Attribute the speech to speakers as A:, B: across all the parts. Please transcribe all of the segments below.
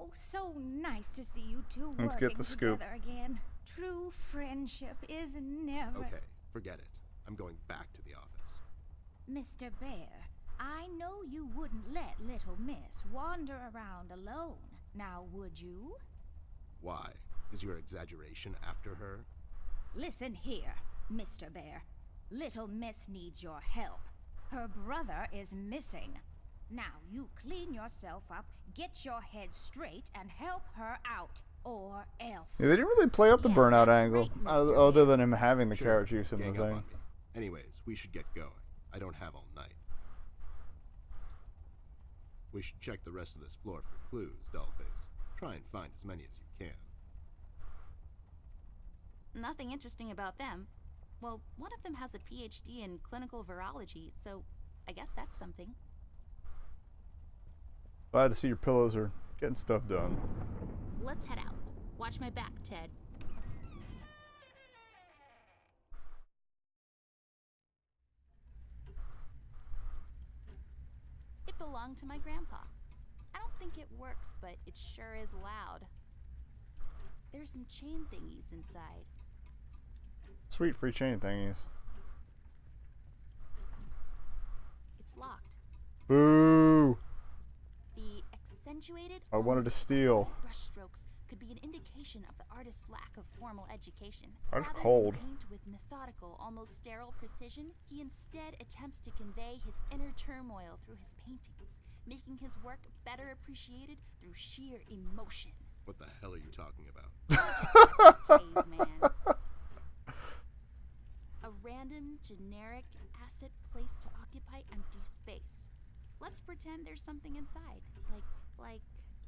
A: Oh, so nice to see you two
B: Let's
A: working
B: get the scoop.
A: together again. True friendship is never...
C: Okay, forget it. I'm going back to the office.
A: Mr. Bear, I know you wouldn't let little miss wander around alone. Now, would you?
C: Why? Is your exaggeration after her?
A: Listen here, Mr. Bear. Little miss needs your help. Her brother is missing. Now, you clean yourself up, get your head straight, and help her out. Or else.
B: Yeah, they didn't really play up the burnout
A: that's
B: angle,
A: right, Mr.
B: other
A: Bear.
B: than him having the
C: Sure,
B: carrot juice in the
C: gang up
B: thing.
C: on me. Anyways, we should get going. I don't have all night. We should check the rest of this floor for clues, Dollface. Try and find as many as you can.
D: Nothing interesting about them. Well, one of them has a PhD in clinical virology, so I guess that's something.
B: Glad to see your pillows are getting stuff done.
D: Let's head out. Watch my back, Ted. It belonged to my grandpa. I don't think it works, but it sure is loud. There's some chain thingies inside.
B: Sweet free chain thingies.
D: It's locked.
B: Boo!
D: The accentuated,
B: I wanted to
D: almost
B: steal.
D: effortless brushstrokes could be an indication of the artist's lack of formal education.
B: I'm
D: Rather
B: cold.
D: than paint with methodical, almost sterile precision, he instead attempts to convey his inner turmoil through his paintings, making his work better appreciated through sheer emotion.
C: What the hell are you talking about?
D: Caveman. A random, generic asset placed to occupy empty space. Let's pretend there's something inside, like.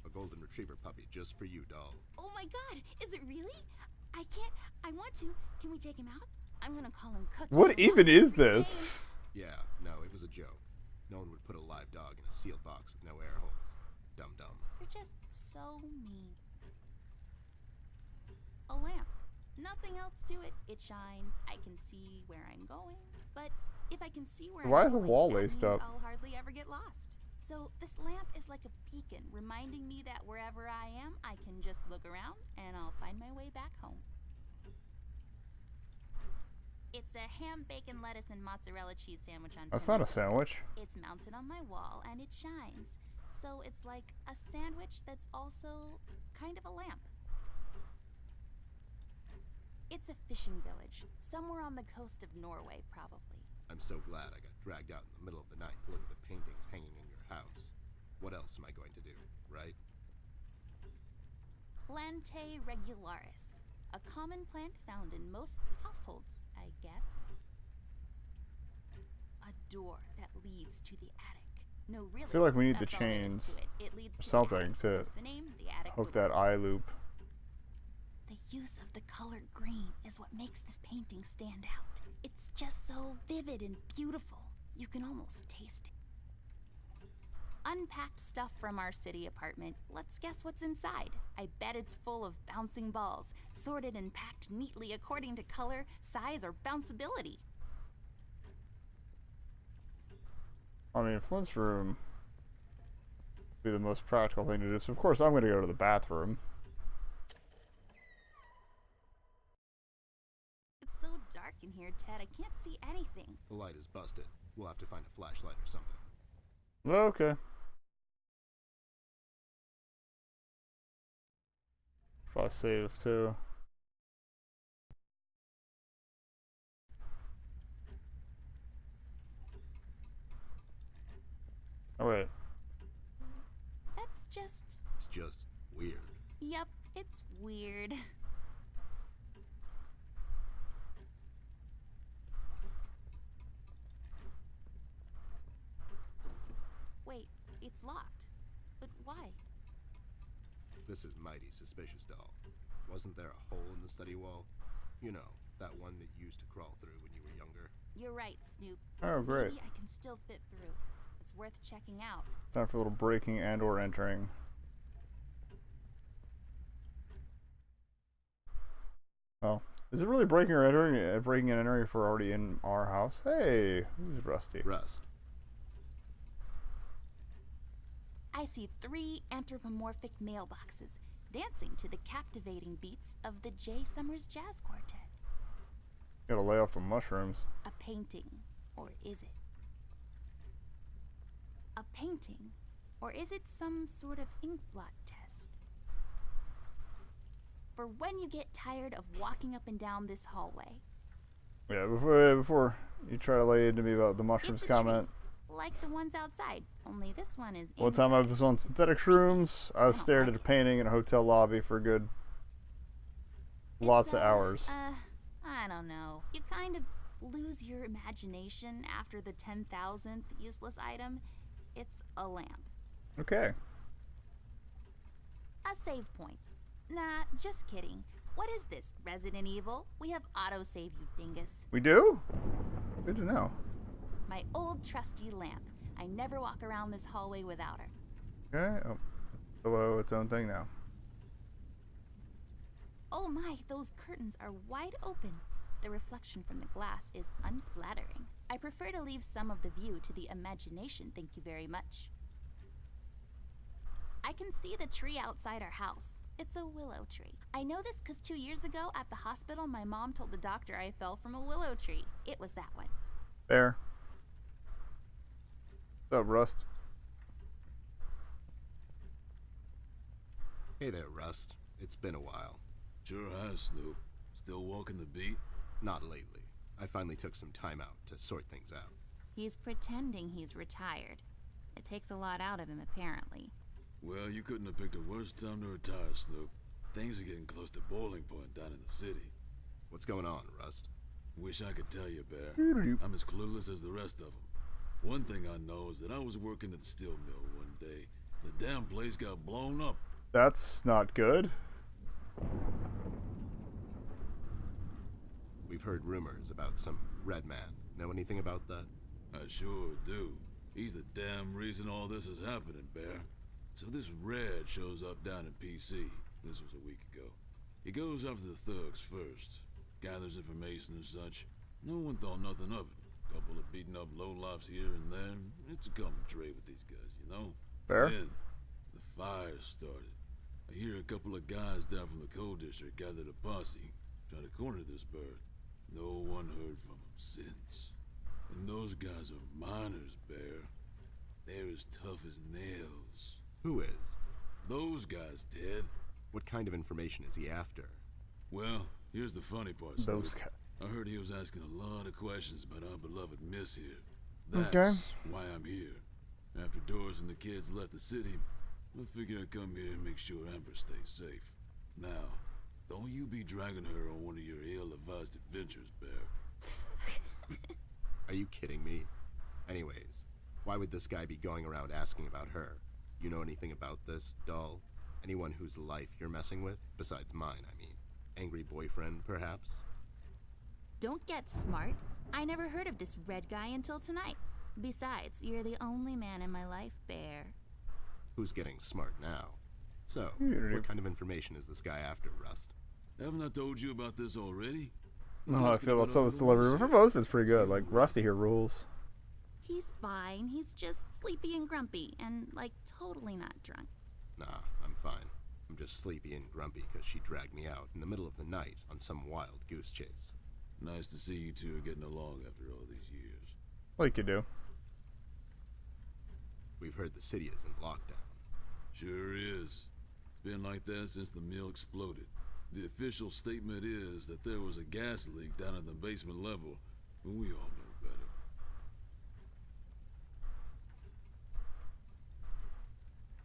C: A golden retriever puppy just for you, doll.
D: Oh my God! Is it really? I can't. I want to. Can we take him out? I'm gonna call him Cookie.
B: What even is this?
C: Yeah, no, it was a joke. No one would put a live dog in a sealed box with no air holes. Dum-dum.
D: You're just so mean. A lamp. Nothing else to it. It shines. I can see where I'm going. But if I can see where
B: Why
D: I'm
B: is the
D: going,
B: wall
D: that
B: laced
D: means
B: up?
D: I'll hardly ever get lost. So this lamp is like a beacon, reminding me that wherever I am, I can just look around and I'll find my way back home. It's a ham, bacon, lettuce, and mozzarella cheese sandwich on
B: That's not a
D: pimento.
B: sandwich.
D: It's mounted on my wall and it shines. So it's like a sandwich that's also kind of a lamp. It's a fishing village, somewhere on the coast of Norway, probably.
C: I'm so glad I got dragged out in the middle of the night to look at the paintings hanging in your house. What else am I going to do, right?
D: Plante regularis, a common plant found in most households, I guess. A door that leads to the attic. No, really.
B: I feel like we need the
D: that's all there is
B: chains
D: to it. It leads
B: or
D: to the
B: something
D: attic,
B: to
D: hence the name, the attic
B: hook
D: room.
B: that eye loop.
D: The use of the color green is what makes this painting stand out. It's just so vivid and beautiful. You can almost taste it. Unpacked stuff from our city apartment. Let's guess what's inside. I bet it's full of bouncing balls, sorted and packed neatly according to color, size, or bounceability.
B: I mean, Flint's room would be the most practical thing to do. So of course I'm going to go to the bathroom.
D: It's so dark in here, Ted. I can't see anything.
C: The light is busted. We'll have to find a flashlight or something.
B: Okay. Probably save too. Oh wait.
D: That's just...
C: It's just weird.
D: Yep, it's weird. Wait, it's locked. But why?
C: This is mighty suspicious, doll. Wasn't there a hole in the study wall? You know, that one that you used to crawl through when you were younger.
D: You're right, Snoop.
B: Oh great.
D: Maybe I can still fit through. It's worth checking out.
B: Time for a little breaking and or entering. Well, is it really breaking or entering? Breaking and entering if we're already in our house? Hey, who's Rusty?
C: Rust.
D: I see 3 anthropomorphic mailboxes dancing to the captivating beats of the J. Summers Jazz Quartet.
B: Gotta lay off the mushrooms.
D: A painting, or is it? A painting, or is it some sort of ink blot test? For when you get tired of walking up and down this hallway.
B: Yeah, before you try to lay into me about the mushrooms
D: It's a
B: comment.
D: tree, like the ones outside, only this one is
B: One time I
D: inside.
B: was on synthetic shrooms, I stared at a painting in a hotel lobby for a good lots of hours.
D: I don't know. You kind of lose your imagination after the 10,000th useless item. It's a lamp.
B: Okay.
D: A save point. Nah, just kidding. What is this, Resident Evil? We have autosave, you dingus.
B: We do? Good to know.
D: My old trusty lamp. I never walk around this hallway without her.
B: Okay. Oh, it's below its own thing now.
D: Oh my, those curtains are wide open. The reflection from the glass is unflattering. I prefer to leave some of the view to the imagination, thank you very much. I can see the tree outside our house. It's a willow tree. I know this because 2 years ago at the hospital, my mom told the doctor I fell from a willow tree. It was that one.
B: There. What's up, Rust?
C: Hey there, Rust. It's been a while.
E: Sure has, Snoop. Still walking the beat?
C: Not lately. I finally took some time out to sort things out.
D: He's pretending he's retired. It takes a lot out of him, apparently.
E: Well, you couldn't have picked a worse time to retire, Snoop. Things are getting close to boiling point down in the city.
C: What's going on, Rust?
E: Wish I could tell you, Bear. I'm as clueless as the rest of them. One thing I know is that I was working at the steel mill one day. The damn place got blown up.
B: That's not good.
C: We've heard rumors about some red man. Know anything about that?
E: I sure do. He's the damn reason all this is happening, Bear. So this Red shows up down in PC. This was a week ago. He goes after the thugs first. Gathers information and such. No one thought nothing of it. Couple of beaten up lowlifes here and there. It's a common trait with these guys, you know?
B: Fair.
E: Then, the fire started. I hear a couple of guys down from the coal district gathered a posse, trying to corner this bird. No one heard from him since. And those guys are miners, Bear. They're as tough as nails.
C: Who is?
E: Those guys, Ted.
C: What kind of information is he after?
E: Well, here's the funny part,
B: Those
E: Snoop.
B: guys.
E: I heard he was asking a lot of questions about our beloved Miss here. That's
B: Okay.
E: why I'm here. After Doris and the kids left the city, I figured I'd come here and make sure Amber stays safe. Now, don't you be dragging her on one of your ill-advised adventures, Bear.
C: Are you kidding me? Anyways, why would this guy be going around asking about her? You know anything about this, doll? Anyone whose life you're messing with? Besides mine, I mean. Angry boyfriend, perhaps?
D: Don't get smart. I never heard of this red guy until tonight. Besides, you're the only man in my life, Bear.
C: Who's getting smart now? So, what kind of information is this guy after, Rust?
E: Haven't I told you about this already?
B: No, I feel about someone's delivery. But for both, it's pretty good. Like, Rusty here rules.
D: He's fine. He's just sleepy and grumpy and, like, totally not drunk.
C: Nah, I'm fine. I'm just sleepy and grumpy because she dragged me out in the middle of the night on some wild goose chase.
E: Nice to see you two are getting along after all these years.
B: Like you do.
C: We've heard the city is in lockdown.
E: Sure is. It's been like that since the mill exploded. The official statement is that there was a gas leak down at the basement level, but we all know better.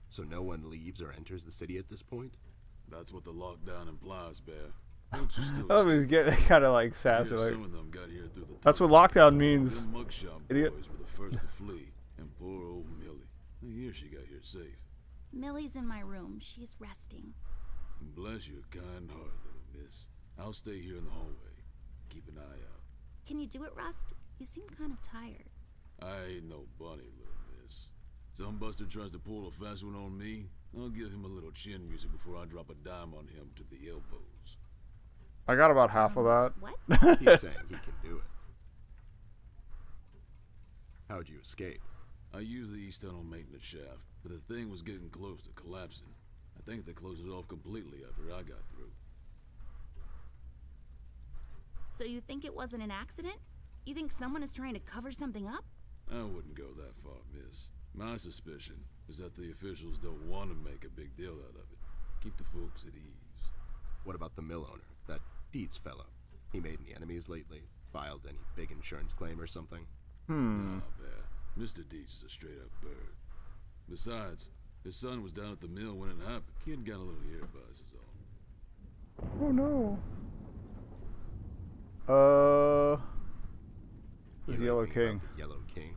C: So no one leaves or enters the city at this point?
E: That's what the lockdown implies, Bear. Folks are still
B: I was getting kind of like sassy. Like,
E: some of them got here through the
B: that's what
E: tunnel.
B: lockdown means.
E: Them mugshot
B: Idiot.
E: boys were the first to flee, and poor old Millie. I hear she got here safe.
D: Millie's in my room. She's resting.
E: Bless your kind heart, little miss. I'll stay here in the hallway. Keep an eye out.
D: Can you do it, Rust? You seem kind of tired.
E: I ain't no bunny, little miss. Some buster tries to pull a fast one on me, I'll give him a little chin music before I drop a dime on him to the elbows.
B: I got about half of that.
D: What?
C: He's saying he can do it. How'd you escape?
E: I used the east tunnel maintenance shaft, but the thing was getting close to collapsing. I think they closed it off completely after I got through.
D: So you think it wasn't an accident? You think someone is trying to cover something up?
E: I wouldn't go that far, miss. My suspicion is that the officials don't want to make a big deal out of it. Keep the folks at ease.
C: What about the mill owner, that Dietz fellow? He made any enemies lately? Filed any big insurance claim or something?
E: Nah, Bear. Mr. Dietz is a straight-up bird. Besides, his son was down at the mill when it happened. Kid got a little ear buzz is all.
B: Oh no. This is
C: You know
B: Yellow
C: anything
B: King.
C: about the Yellow King?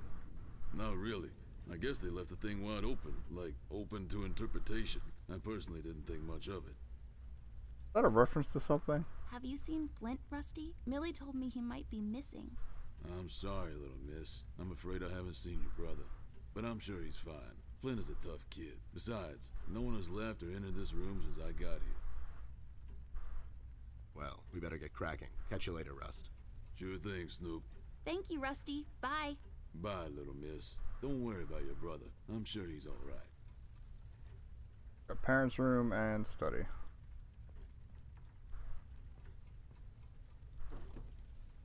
E: Not really. I guess they left the thing wide open, like open to interpretation. I personally didn't think much of it.
B: Is that a reference to something?
D: Have you seen Flint, Rusty? Millie told me he might be missing.
E: I'm sorry, little miss. I'm afraid I haven't seen your brother. But I'm sure he's fine. Flint is a tough kid. Besides, no one has left or entered this room since I got here.
C: Well, we better get cracking. Catch you later, Rust.
E: Sure thing, Snoop.
D: Thank you, Rusty. Bye.
E: Bye, little miss. Don't worry about your brother. I'm sure he's all right.
B: Got parents' room and study.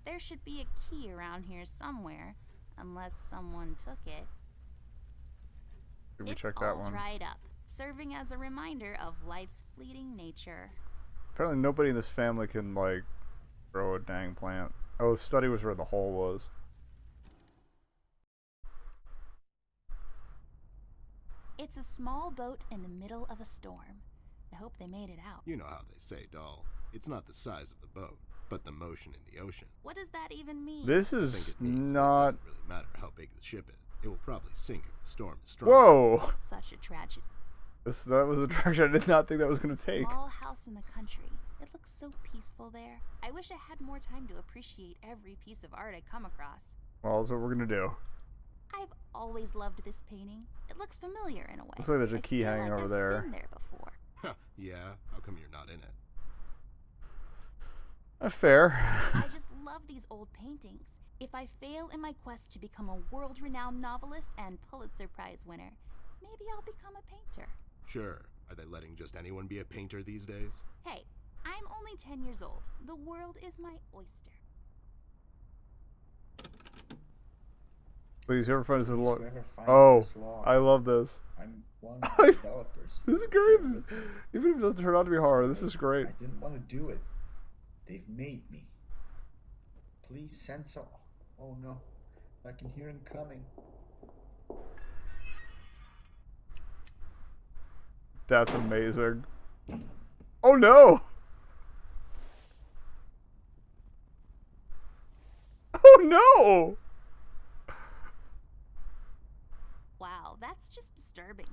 D: There should be a key around here somewhere, unless someone took it.
B: Did we
D: It's
B: check
D: all
B: that one?
D: dried up, serving as a reminder of life's fleeting nature.
B: Apparently nobody in this family can, like, grow a dang plant. Oh, the study was where the hole was.
D: It's a small boat in the middle of a storm. I hope they made it out.
C: You know how they say, doll. It's not the size of the boat, but the motion in the ocean.
D: What does that even mean?
B: This
C: I think
B: is
C: it means that it
B: not...
C: doesn't really matter how big the ship is. It will probably sink if the storm is strong.
B: Whoa!
D: Such a tragedy.
B: That was a direction I did not think that was going
D: It's
B: to
D: a
B: take.
D: small house in the country. It looks so peaceful there. I wish I had more time to appreciate every piece of art I come across.
B: Well, that's what we're going to do.
D: I've always loved this painting. It looks familiar in a way.
B: Looks like there's a
D: I
B: key
D: feel
B: hanging
D: like
B: over
D: I've
B: there.
D: been there before.
C: Yeah? How come you're not in it?
B: Fair.
D: I just love these old paintings. If I fail in my quest to become a world-renowned novelist and Pulitzer Prize winner, maybe I'll become a painter.
C: Sure. Are they letting just anyone be a painter these days?
D: Hey, I'm only 10 years old. The world is my oyster.
B: Please, whoever finds this log.
F: Whoever finds
B: Oh,
F: this log,
B: I love this.
F: I'm one of the developers.
B: This is great. Even if it doesn't turn out to be horror, this is great.
F: I didn't want to do it. They've made me. Please censor. Oh no, I can hear him coming.
B: That's amazing. Oh no! Oh no!
D: Wow, that's just disturbing.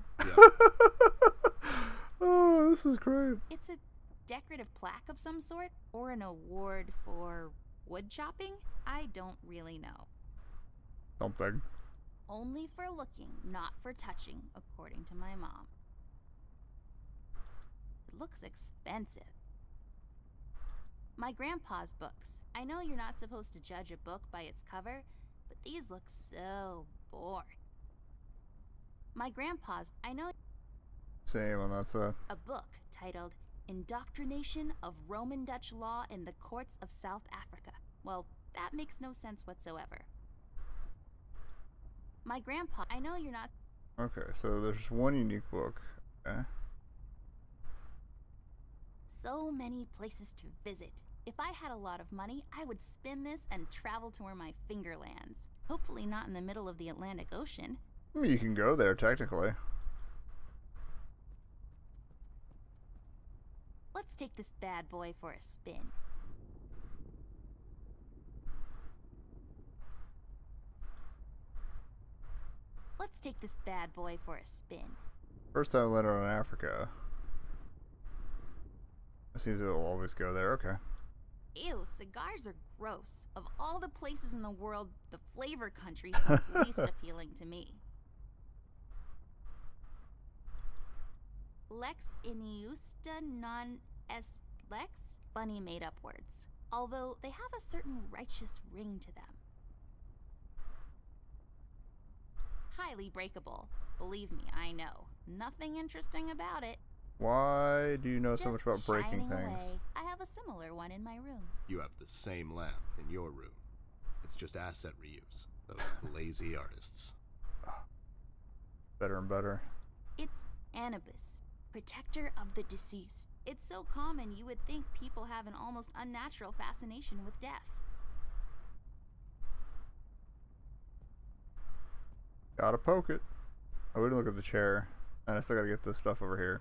B: Oh, this is great.
D: It's a decorative plaque of some sort, or an award for wood chopping? I don't really know.
B: Something.
D: Only for looking, not for touching, according to my mom. It looks expensive. My grandpa's books. I know you're not supposed to judge a book by its cover, but these look so boring. My grandpa's, I know
B: Same, and that's a
D: book titled Indoctrination of Roman Dutch Law in the Courts of South Africa. Well, that makes no sense whatsoever. My grandpa, I know you're not.
B: Okay, so there's one unique book. Okay.
D: So many places to visit. If I had a lot of money, I would spin this and travel to where my finger lands. Hopefully not in the middle of the Atlantic Ocean.
B: I mean, you can go there, technically.
D: Let's take this bad boy for a spin. Let's take this bad boy for a spin.
B: First time I landed on Africa. It seems it'll always go there. Okay.
D: Ew, cigars are gross. Of all the places in the world, the flavor country sounds least appealing to me. Lex iniusta non est lex? Funny made-up words. Although they have a certain righteous ring to them. highly breakable. Believe me, I know. Nothing interesting about it.
B: Why do you know so much about
D: Just
B: breaking
D: shining
B: things?
D: away. I have a similar one in my room.
C: You have the same lamp in your room. It's just asset reuse. Those lazy artists.
B: Better and better.
D: It's Anubis, protector of the deceased. It's so common you would think people have an almost unnatural fascination with death.
B: Gotta poke it. I wouldn't look at the chair. And I still gotta get this stuff over here.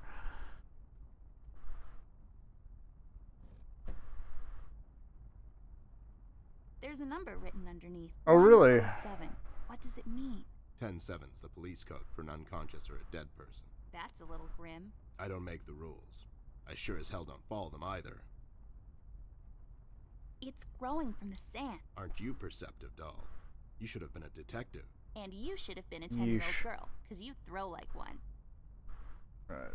D: There's a number written underneath.
B: Oh, really?
D: 107. What does it mean?
C: 10-7's the police code for an unconscious or a dead person.
D: That's a little grim.
C: I don't make the rules. I sure as hell don't follow them either.
D: It's growing from the sand.
C: Aren't you perceptive, doll? You should have been a detective.
D: And you should have been a 10-year-old
B: Yeesh.
D: girl, because you throw like one.
B: Right.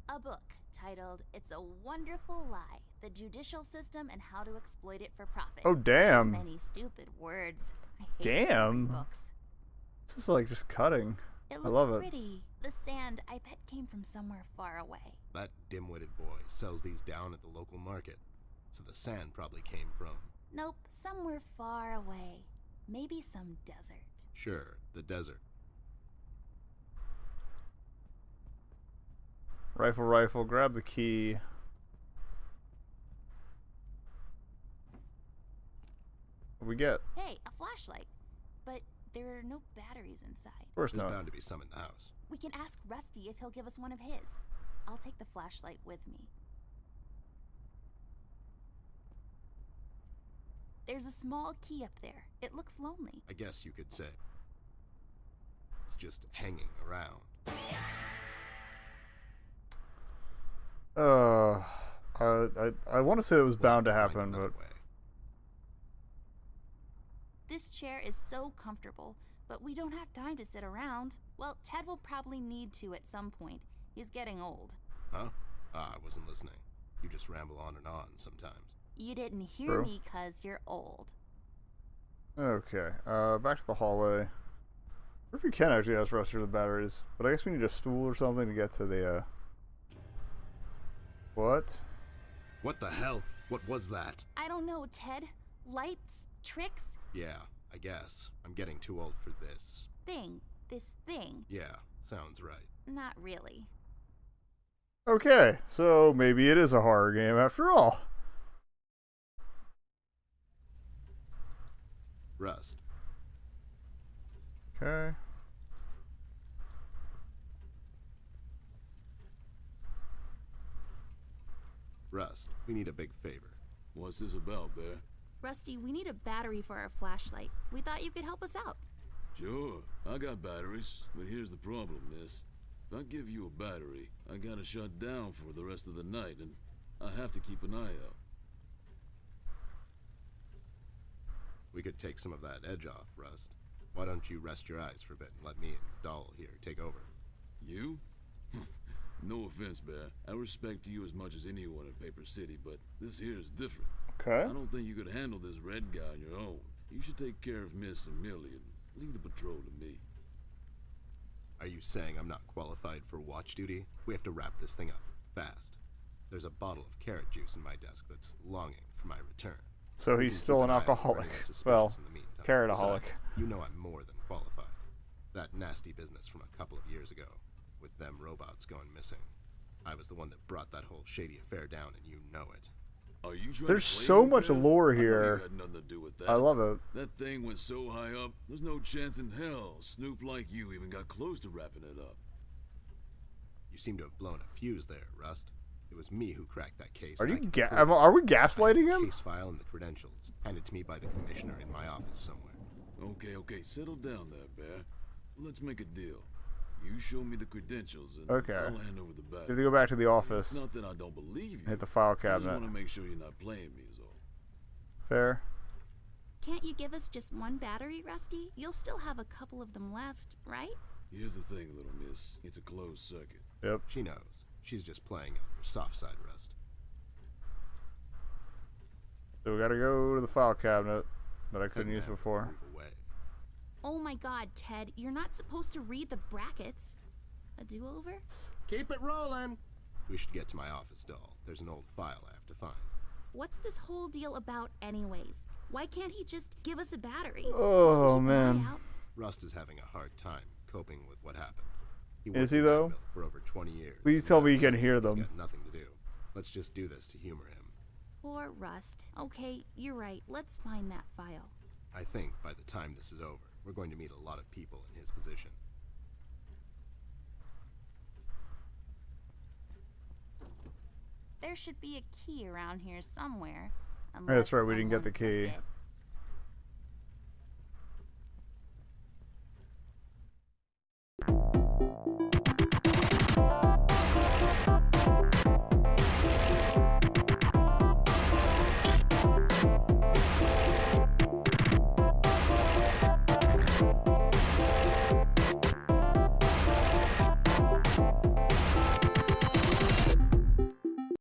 D: A book titled It's a Wonderful Lie, The Judicial System and How to Exploit It for Profit.
B: Oh, damn.
D: So many stupid words. I hate
B: Damn.
D: books.
B: This is like just cutting.
D: It
B: I
D: looks
B: love it.
D: pretty. The sand, I bet, came from somewhere far away.
C: That dim-witted boy sells these down at the local market. So the sand probably came from...
D: Nope, somewhere far away. Maybe some desert.
C: Sure, the desert.
B: Rifle, grab the key. What we get?
D: Hey, a flashlight. But there are no batteries inside.
B: Of course
C: There's
B: not.
C: bound to be some in the house.
D: We can ask Rusty if he'll give us one of his. I'll take the flashlight with me. There's a small key up there. It looks lonely.
C: I guess you could say. It's just hanging around.
B: I want to say it was bound to
C: We'll find
B: happen,
C: another
B: but
C: way.
D: This chair is so comfortable, but we don't have time to sit around. Well, Ted will probably need to at some point. He's getting old.
C: Huh? Ah, I wasn't listening. You just ramble on and on sometimes.
D: You didn't hear
B: True.
D: me 'cause you're old.
B: okay. Back to the hallway. Or if you can actually ask Rusty for the batteries, but I guess we need a stool or something to get to the. What?
C: What the hell? What was that?
D: I don't know, Ted. Lights? Tricks?
C: Yeah, I guess. I'm getting too old for this.
D: This thing.
C: Yeah, sounds right.
D: Not really.
B: Okay, so maybe it is a horror game after all.
C: Rust.
B: Okay.
C: Rust, we need a big favor.
E: What's this about, Bear?
D: Rusty, we need a battery for our flashlight. We thought you could help us out.
E: Sure, I got batteries, but here's the problem, miss. If I give you a battery, I gotta shut down for the rest of the night, and I have to keep an eye out.
C: We could take some of that edge off, Rust. Why don't you rest your eyes for a bit and let me and Doll here take over?
E: You? No offense, Bear. I respect you as much as anyone in Paper City, but this here is different.
B: Okay.
E: I don't think you could handle this red guy on your own. You should take care of Miss and Millie and leave the patrol to me.
C: Are you saying I'm not qualified for watch duty? We have to wrap this thing up, fast. There's a bottle of carrot juice in my desk that's longing for my return.
B: So
C: We
B: he's
C: can
B: still
C: keep
B: an
C: eye out for
B: alcoholic.
C: anyone suspicious
B: Well,
C: in the meantime.
B: carrotaholic.
C: Besides, you know I'm more than qualified. That nasty business from a couple of years ago, with them robots going missing. I was the one that brought that whole shady affair down, and you know it.
E: Are you trying
B: There's
E: to play
B: so
E: me,
B: much
E: Bear?
B: lore
E: I know
B: here.
E: You had nothing to do with that.
B: I love it.
E: That thing went so high up, there's no chance in hell Snoop like you even got close to wrapping it up.
C: You seem to have blown a fuse there, Rust. It was me who cracked that case.
B: Are
C: and I
B: you?
C: can prove it.
B: Are we
C: I have
B: gaslighting
C: the
B: him?
C: case file and the credentials, handed to me by the commissioner in my office somewhere.
E: Okay, settle down there, Bear. Let's make a deal. You show me the credentials, and
B: Okay.
E: I'll hand over the
B: You have
E: battery.
B: to go back to the office.
E: It's not that I don't believe you.
B: Hit the file
E: I just
B: cabinet.
E: want to make sure you're not playing me is all.
B: Fair.
D: Can't you give us just one battery, Rusty? You'll still have a couple of them left, right?
E: Here's the thing, little miss. It's a closed circuit.
B: Yep.
C: She knows. She's just playing on your soft side, Rust.
B: So we gotta go to the file cabinet that I couldn't
C: Couldn't
B: use
C: have it
B: before.
C: move away.
D: Oh my god, Ted, you're not supposed to read the brackets. A do-over?
C: Keep it rolling. We should get to my office, doll. There's an old file I have to find.
D: What's this whole deal about anyways? Why can't he just give us a battery?
B: Oh,
D: Keep an eye
B: man.
D: out.
C: Rust is having a hard time coping with what happened.
B: Is
C: worked
B: he,
C: in that
B: though?
C: mill for over 20 years.
B: Please
C: and
B: tell
C: now
B: me you can
C: suddenly
B: hear
C: he's
B: them.
C: got nothing to do. Let's just do this to humor him.
D: Poor Rust. Okay, you're right. Let's find that file.
C: I think by the time this is over, we're going to meet a lot of people in his position.
D: There should be a key around here somewhere.
B: That's right,
D: unless
B: we didn't get the
D: someone
B: key.
D: took it.